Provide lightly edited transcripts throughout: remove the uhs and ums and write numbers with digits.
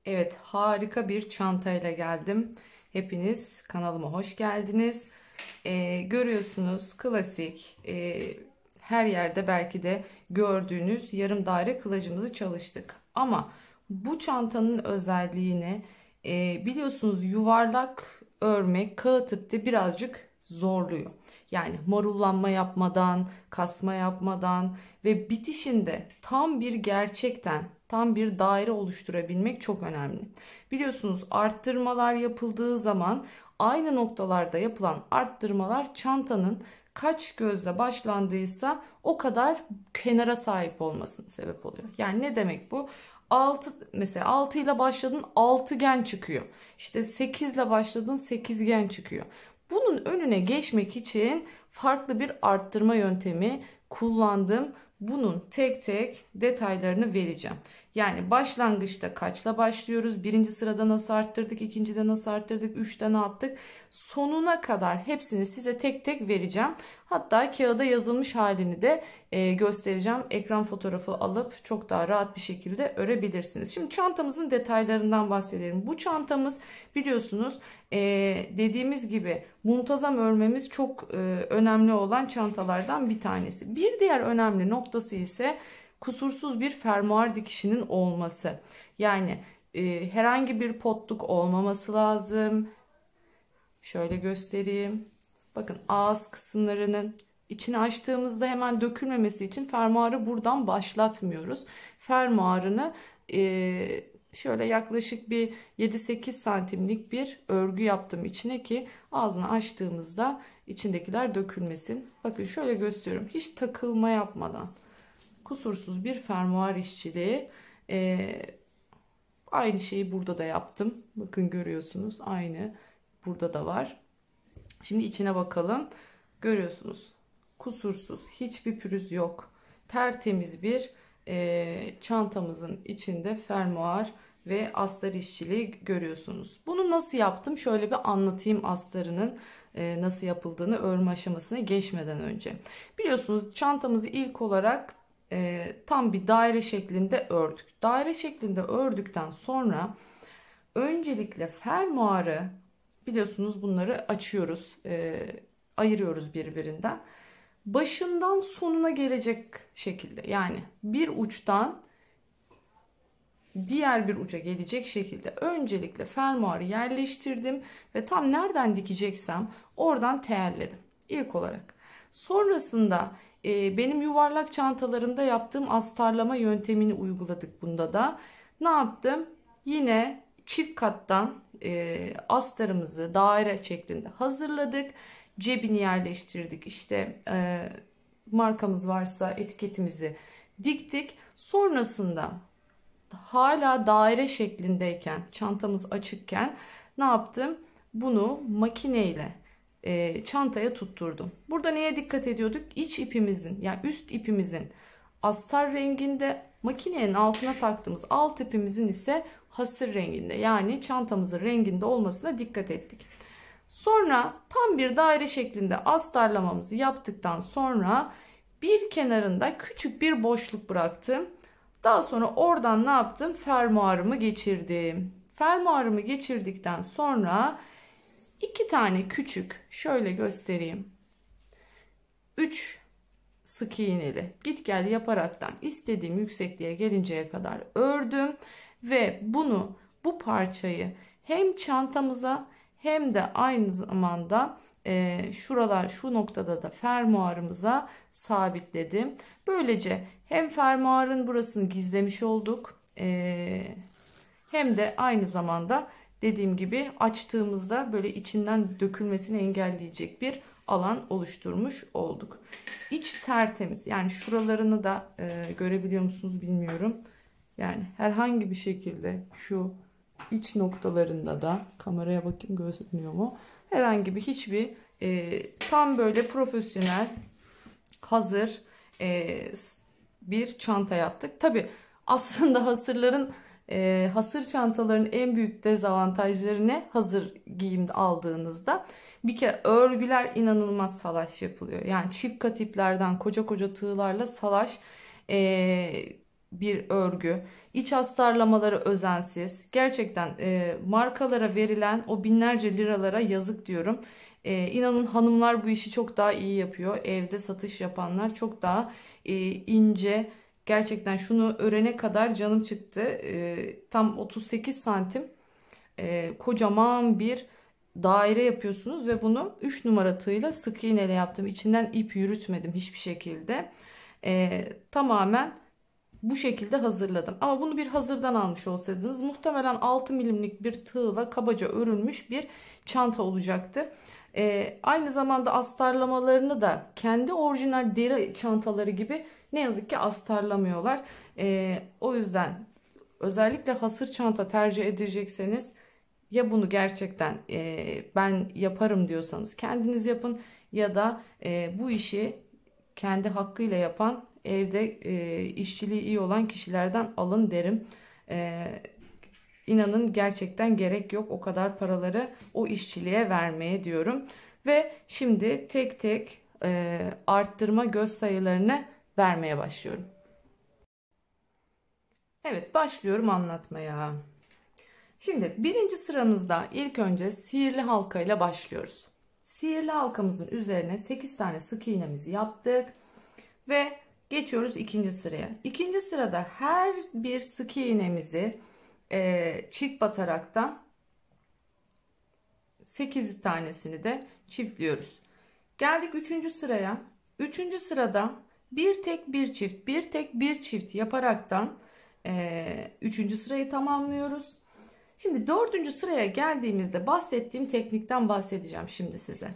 Evet, harika bir çantayla geldim. Hepiniz kanalıma hoş geldiniz. Görüyorsunuz klasik, her yerde belki de gördüğünüz yarım daire kılacımızı çalıştık. Ama bu çantanın özelliğini biliyorsunuz, yuvarlak örmek kağıt ipte birazcık zorluyor. Yani marullanma yapmadan, kasma yapmadan ve bitişinde tam bir daire oluşturabilmek çok önemli. Biliyorsunuz, arttırmalar yapıldığı zaman aynı noktalarda yapılan arttırmalar çantanın kaç gözle başlandıysa o kadar kenara sahip olmasına sebep oluyor. Yani ne demek bu? 6, mesela 6 ile başladın, altıgen çıkıyor. İşte 8 ile başladın, sekizgen çıkıyor. Bunun önüne geçmek için farklı bir arttırma yöntemi kullandım. Bunun tek tek detaylarını vereceğim. Yani başlangıçta kaçla başlıyoruz? Birinci sırada nasıl arttırdık? İkincide nasıl arttırdık? Üçte ne yaptık? Sonuna kadar hepsini size tek tek vereceğim. Hatta kağıda yazılmış halini de göstereceğim. Ekran fotoğrafı alıp çok daha rahat bir şekilde örebilirsiniz. Şimdi çantamızın detaylarından bahsedelim. Bu çantamız biliyorsunuz, dediğimiz gibi muntazam örmemiz çok önemli olan çantalardan bir tanesi. Bir diğer önemli noktası ise kusursuz bir fermuar dikişinin olması. Yani herhangi bir potluk olmaması lazım. Şöyle göstereyim. Bakın, ağız kısımlarının içini açtığımızda hemen dökülmemesi için fermuarı buradan başlatmıyoruz. Fermuarını şöyle yaklaşık bir 7-8 santimlik bir örgü yaptım içine ki ağzını açtığımızda içindekiler dökülmesin. Bakın şöyle gösteriyorum. Hiç takılma yapmadan kusursuz bir fermuar işçiliği. Aynı şeyi burada da yaptım. Bakın, görüyorsunuz, aynı burada da var. Şimdi içine bakalım. Görüyorsunuz, kusursuz, hiçbir pürüz yok. Tertemiz bir çantamızın içinde fermuar ve astar işçiliği görüyorsunuz. Bunu nasıl yaptım? Şöyle bir anlatayım, astarının nasıl yapıldığını örme aşamasına geçmeden önce. Biliyorsunuz, çantamızı ilk olarak tam bir daire şeklinde ördük. Daire şeklinde ördükten sonra öncelikle fermuarı, biliyorsunuz, bunları açıyoruz, ayırıyoruz birbirinden. Başından sonuna gelecek şekilde, yani bir uçtan diğer bir uca gelecek şekilde öncelikle fermuarı yerleştirdim ve tam nereden dikeceksem oradan teyelledim ilk olarak. Sonrasında benim yuvarlak çantalarımda yaptığım astarlama yöntemini uyguladık bunda da. Ne yaptım? Yine çift kattan astarımızı daire şeklinde hazırladık. Cebini yerleştirdik. İşte markamız varsa etiketimizi diktik. Sonrasında hala daire şeklindeyken, çantamız açıkken ne yaptım? Bunu makineyle çantaya tutturdum. Burada neye dikkat ediyorduk? İç ipimizin, yani üst ipimizin astar renginde, makinenin altına taktığımız alt ipimizin ise hasır renginde, yani çantamızın renginde olmasına dikkat ettik. Sonra tam bir daire şeklinde astarlamamızı yaptıktan sonra bir kenarında küçük bir boşluk bıraktım. Daha sonra oradan ne yaptım? Fermuarımı geçirdim. Fermuarımı geçirdikten sonra iki tane küçük, şöyle göstereyim, 3 sık iğneli git gel yaparaktan istediğim yüksekliğe gelinceye kadar ördüm ve bu parçayı hem çantamıza hem de aynı zamanda şu noktada da fermuarımıza sabitledim. Böylece hem fermuarın burasını gizlemiş olduk, hem de aynı zamanda dediğim gibi açtığımızda böyle içinden dökülmesini engelleyecek bir alan oluşturmuş olduk. İç tertemiz, yani şuralarını da görebiliyor musunuz bilmiyorum. Yani herhangi bir şekilde şu iç noktalarında da, kameraya bakayım gözükmüyor mu? Herhangi bir hiçbir tam böyle profesyonel hazır bir çanta yaptık. Tabi aslında hasır çantaların en büyük dezavantajları ne? Hazır giyimde aldığınızda bir kere örgüler inanılmaz salaş yapılıyor. Yani çift kat iplerden koca koca tığlarla salaş bir örgü. İç astarlamaları özensiz. Gerçekten markalara verilen o binlerce liralara yazık diyorum. İnanın hanımlar bu işi çok daha iyi yapıyor. Evde satış yapanlar çok daha ince. Gerçekten şunu örene kadar canım çıktı. Tam 38 santim kocaman bir daire yapıyorsunuz ve bunu 3 numara tığla sık iğneyle yaptım. İçinden ip yürütmedim hiçbir şekilde. Tamamen bu şekilde hazırladım. Ama bunu bir hazırdan almış olsaydınız muhtemelen 6 milimlik bir tığla kabaca örülmüş bir çanta olacaktı. Aynı zamanda astarlamalarını da kendi orijinal deri çantaları gibi ne yazık ki astarlamıyorlar. O yüzden özellikle hasır çanta tercih edecekseniz ya bunu gerçekten ben yaparım diyorsanız kendiniz yapın ya da bu işi kendi hakkıyla yapan evde işçiliği iyi olan kişilerden alın derim. İnanın gerçekten gerek yok o kadar paraları o işçiliğe vermeye diyorum. Ve şimdi tek tek arttırma göz sayılarını vermeye başlıyorum. Evet, başlıyorum anlatmaya. Şimdi birinci sıramızda ilk önce sihirli halka ile başlıyoruz. Sihirli halkamızın üzerine 8 tane sık iğnemizi yaptık ve geçiyoruz ikinci sıraya. İkinci sırada her bir sık iğnemizi çift bataraktan 8 tanesini de çiftliyoruz. Geldik üçüncü sıraya. Üçüncü sırada bir tek bir çift, bir tek bir çift yaparaktan üçüncü sırayı tamamlıyoruz. Şimdi dördüncü sıraya geldiğimizde bahsettiğim teknikten bahsedeceğim şimdi size.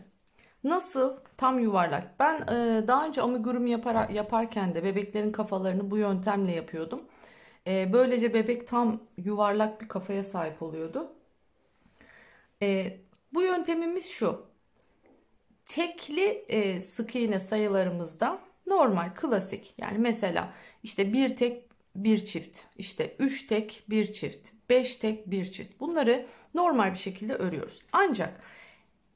Nasıl? Tam yuvarlak. Ben daha önce amigurumi yaparken de bebeklerin kafalarını bu yöntemle yapıyordum. Böylece bebek tam yuvarlak bir kafaya sahip oluyordu. Bu yöntemimiz şu. Tekli sık iğne sayılarımızda normal, klasik. Yani mesela işte bir tek bir çift, işte 3 tek bir çift, 5 tek bir çift. Bunları normal bir şekilde örüyoruz. Ancak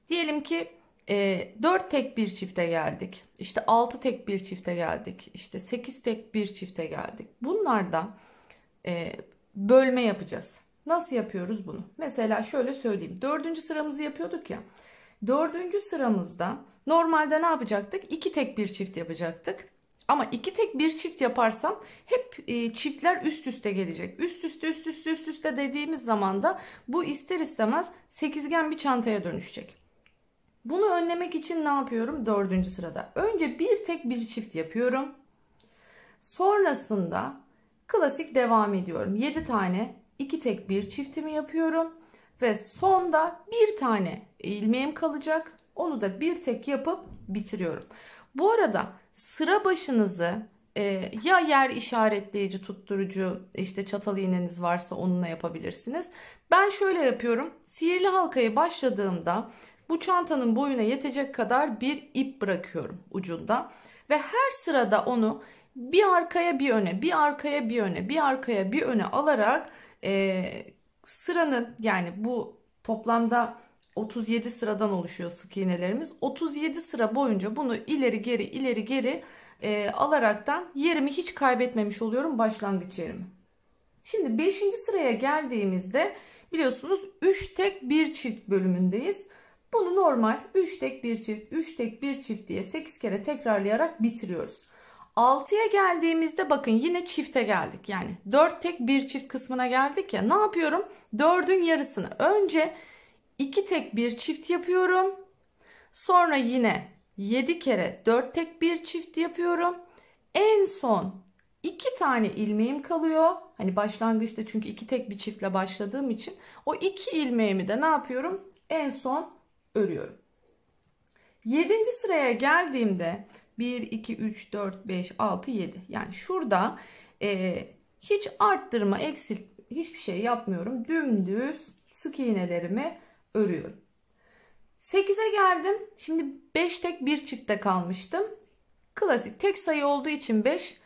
diyelim ki 4 tek bir çifte geldik. İşte 6 tek bir çifte geldik. İşte 8 tek bir çifte geldik. Bunlardan bölme yapacağız. Nasıl yapıyoruz bunu? Mesela şöyle söyleyeyim. Dördüncü sıramızı yapıyorduk ya. Dördüncü sıramızda normalde ne yapacaktık? 2 tek bir çift yapacaktık. Ama 2 tek bir çift yaparsam hep çiftler üst üste gelecek. Üst üste dediğimiz zaman da bu ister istemez sekizgen bir çantaya dönüşecek. Bunu önlemek için ne yapıyorum? Dördüncü sırada. Önce bir tek bir çift yapıyorum. Sonrasında klasik devam ediyorum. 7 tane 2 tek bir çiftimi yapıyorum. Ve sonda bir tane ilmeğim kalacak. Onu da bir tek yapıp bitiriyorum. Bu arada sıra başınızı ya yer işaretleyici, tutturucu, işte çatal iğneniz varsa onunla yapabilirsiniz. Ben şöyle yapıyorum. Sihirli halkayı başladığımda bu çantanın boyuna yetecek kadar bir ip bırakıyorum ucunda. Ve her sırada onu bir arkaya bir öne, bir arkaya bir öne, bir arkaya bir öne alarak sıranın, yani bu toplamda 37 sıradan oluşuyor sık iğnelerimiz. 37 sıra boyunca bunu ileri geri alaraktan yerimi hiç kaybetmemiş oluyorum, başlangıç yerimi. Şimdi 5. sıraya geldiğimizde biliyorsunuz 3 tek bir çift bölümündeyiz. Bunu normal 3 tek bir çift, 3 tek bir çift diye 8 kere tekrarlayarak bitiriyoruz. 6'ya geldiğimizde bakın yine çifte geldik. Yani 4 tek bir çift kısmına geldik ya. Ne yapıyorum? 4'ün yarısını. Önce 2 tek bir çift yapıyorum. Sonra yine 7 kere 4 tek bir çift yapıyorum. En son 2 tane ilmeğim kalıyor. Hani başlangıçta çünkü 2 tek bir çiftle başladığım için o 2 ilmeğimi de ne yapıyorum? En son örüyorum. 7. sıraya geldiğimde 1, 2, 3, 4, 5, 6, 7. Yani şurada hiç arttırma, eksil hiçbir şey yapmıyorum. Dümdüz sık iğnelerimi örüyorum. 8'e geldim. Şimdi 5 tek bir çiftte kalmıştım. Klasik tek sayı olduğu için 5.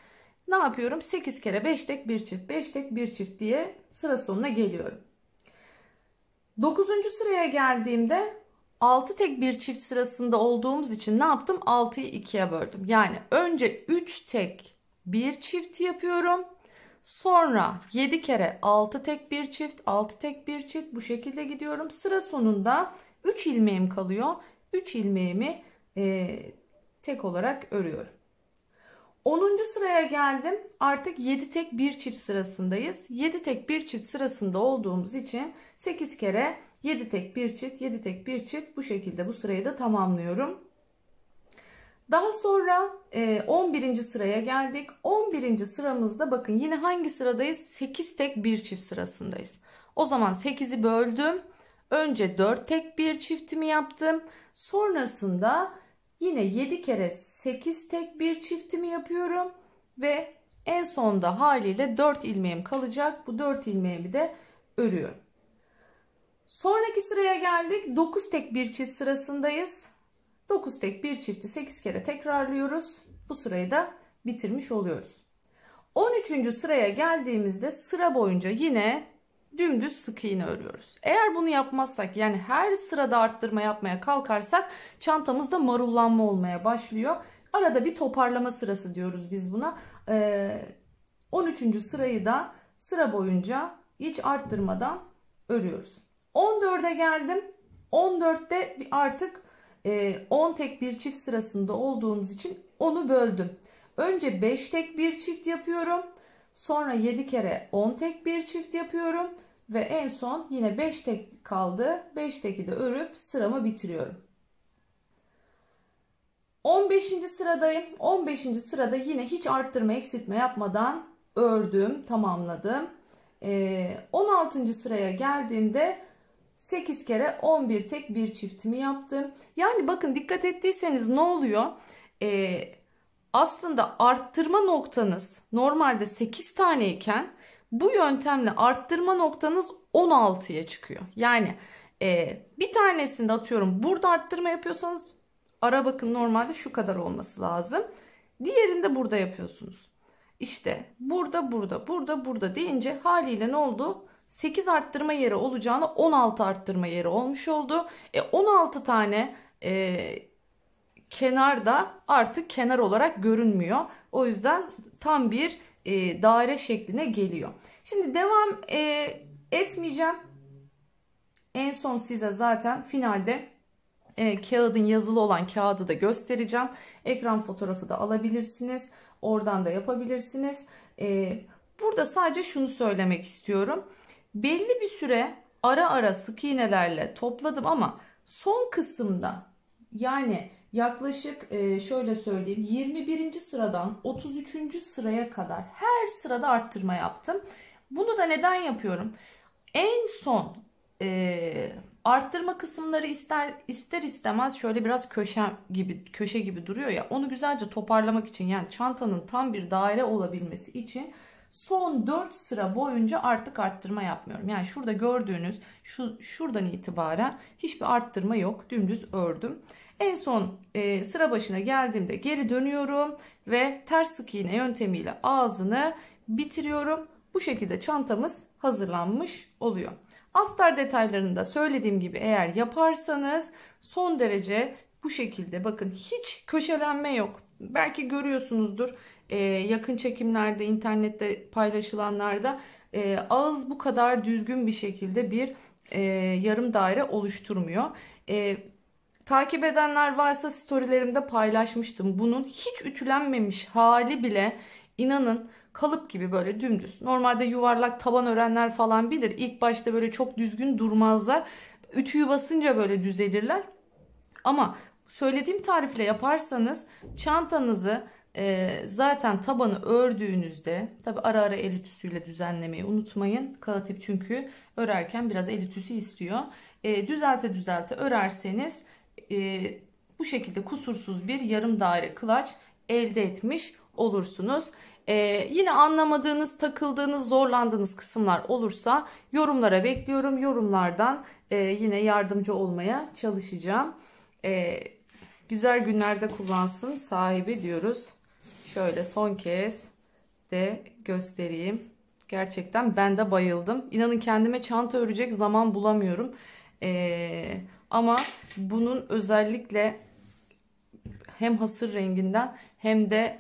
Ne yapıyorum? 8 kere 5 tek bir çift, 5 tek bir çift diye sıra sonuna geliyorum. 9. sıraya geldiğimde 6 tek bir çift sırasında olduğumuz için ne yaptım? 6'yı 2'ye böldüm. Yani önce 3 tek bir çift yapıyorum. Sonra 7 kere 6 tek bir çift, 6 tek bir çift, bu şekilde gidiyorum. Sıra sonunda 3 ilmeğim kalıyor. 3 ilmeğimi tek olarak örüyorum. 10. sıraya geldim. Artık 7 tek bir çift sırasındayız. 7 tek bir çift sırasında olduğumuz için 8 kere 7 tek bir çift, 7 tek bir çift, bu şekilde bu sırayı da tamamlıyorum. Daha sonra 11. sıraya geldik. 11. sıramızda bakın yine hangi sıradayız? 8 tek bir çift sırasındayız. O zaman 8'i böldüm. Önce 4 tek bir çiftimi yaptım. Sonrasında yine 7 kere 8 tek bir çiftimi yapıyorum. Ve en sonda haliyle 4 ilmeğim kalacak. Bu 4 ilmeğimi de örüyorum. Sonraki sıraya geldik. 9 tek bir çift sırasındayız. 9 tek bir çifti 8 kere tekrarlıyoruz. Bu sırayı da bitirmiş oluyoruz. 13. sıraya geldiğimizde sıra boyunca yine dümdüz sık iğne örüyoruz. Eğer bunu yapmazsak, yani her sırada arttırma yapmaya kalkarsak çantamızda marullanma olmaya başlıyor. Arada bir toparlama sırası diyoruz biz buna. 13. sırayı da sıra boyunca hiç arttırmadan örüyoruz. 14'e geldim. 14'te artık 10 tek bir çift sırasında olduğumuz için onu böldüm. Önce 5 tek bir çift yapıyorum. Sonra 7 kere 10 tek bir çift yapıyorum. Ve en son yine 5 tek kaldı. 5 teki de örüp sıramı bitiriyorum. 15. sıradayım. 15. sırada yine hiç arttırma eksiltme yapmadan ördüm, tamamladım. 16. sıraya geldiğimde 8 kere 11 tek bir çiftimi yaptım. Yani bakın dikkat ettiyseniz ne oluyor? Aslında arttırma noktanız normalde 8 taneyken bu yöntemle arttırma noktanız 16'ya çıkıyor. Yani bir tanesinde atıyorum burada arttırma yapıyorsanız ara bakın normalde şu kadar olması lazım. Diğerinde burada yapıyorsunuz. İşte burada deyince haliyle ne oldu? 8 arttırma yeri olacağına 16 arttırma yeri olmuş oldu. 16 tane kenarda artık kenar olarak görünmüyor. O yüzden tam bir daire şekline geliyor. Şimdi devam etmeyeceğim. En son size zaten finalde kağıdın yazılı olan kağıdı da göstereceğim. Ekran fotoğrafı da alabilirsiniz. Oradan da yapabilirsiniz. Burada sadece şunu söylemek istiyorum. Belli bir süre ara ara sık iğnelerle topladım ama son kısımda, yani yaklaşık şöyle söyleyeyim, 21. sıradan 33. sıraya kadar her sırada arttırma yaptım. Bunu da neden yapıyorum? En son arttırma kısımları ister istemez şöyle biraz köşe gibi duruyor ya, onu güzelce toparlamak için, yani çantanın tam bir daire olabilmesi için son 4 sıra boyunca artık arttırma yapmıyorum. Yani şurada gördüğünüz şuradan itibaren hiçbir arttırma yok. Dümdüz ördüm. En son sıra başına geldiğimde geri dönüyorum ve ters sık iğne yöntemiyle ağzını bitiriyorum. Bu şekilde çantamız hazırlanmış oluyor. Astar detaylarını da söylediğim gibi eğer yaparsanız son derece bu şekilde, bakın hiç köşelenme yok. Belki görüyorsunuzdur yakın çekimlerde, internette paylaşılanlarda ağız bu kadar düzgün bir şekilde bir yarım daire oluşturmuyor. Takip edenler varsa storylerimde paylaşmıştım. Bunun hiç ütülenmemiş hali bile inanın kalıp gibi böyle dümdüz. Normalde yuvarlak taban örenler falan bilir. İlk başta böyle çok düzgün durmazlar. Ütüyü basınca böyle düzelirler. Ama söylediğim tarifle yaparsanız çantanızı zaten tabanı ördüğünüzde, tabi ara ara el ütüsüyle düzenlemeyi unutmayın. Kağıt ip çünkü örerken biraz el ütüsü istiyor. Düzelte örerseniz bu şekilde kusursuz bir yarım daire kılaç elde etmiş olursunuz. Yine anlamadığınız, takıldığınız, zorlandığınız kısımlar olursa yorumlara bekliyorum. Yorumlardan yine yardımcı olmaya çalışacağım. Güzel günlerde kullansın sahibi diyoruz. Şöyle son kez de göstereyim. Gerçekten ben de bayıldım. İnanın kendime çanta örecek zaman bulamıyorum. Ama bunun özellikle hem hasır renginden hem de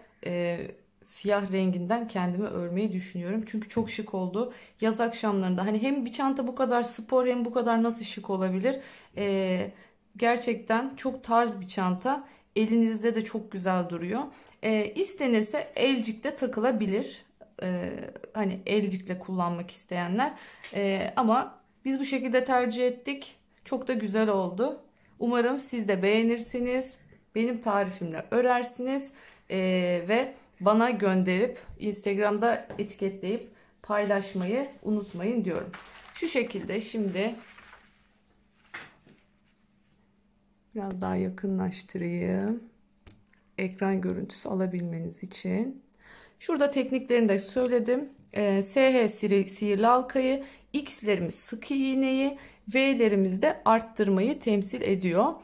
siyah renginden kendime örmeyi düşünüyorum. Çünkü çok şık oldu. Yaz akşamlarında hani hem bir çanta bu kadar spor hem bu kadar nasıl şık olabilir? Gerçekten çok tarz bir çanta. Elinizde de çok güzel duruyor. İstenirse elcikte takılabilir. Hani elcikle kullanmak isteyenler. Ama biz bu şekilde tercih ettik. Çok da güzel oldu. Umarım siz de beğenirsiniz. Benim tarifimle örersiniz. Ve bana gönderip Instagram'da etiketleyip paylaşmayı unutmayın diyorum. Şu şekilde şimdi biraz daha yakınlaştırayım. Ekran görüntüsü alabilmeniz için. Şurada tekniklerini de söyledim. SH sihirli halkayı, X'lerimiz sık iğneyi, V'lerimiz de arttırmayı temsil ediyor.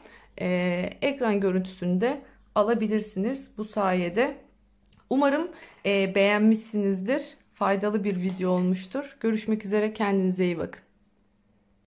Ekran görüntüsünü de alabilirsiniz bu sayede. Umarım beğenmişsinizdir. Faydalı bir video olmuştur. Görüşmek üzere. Kendinize iyi bakın.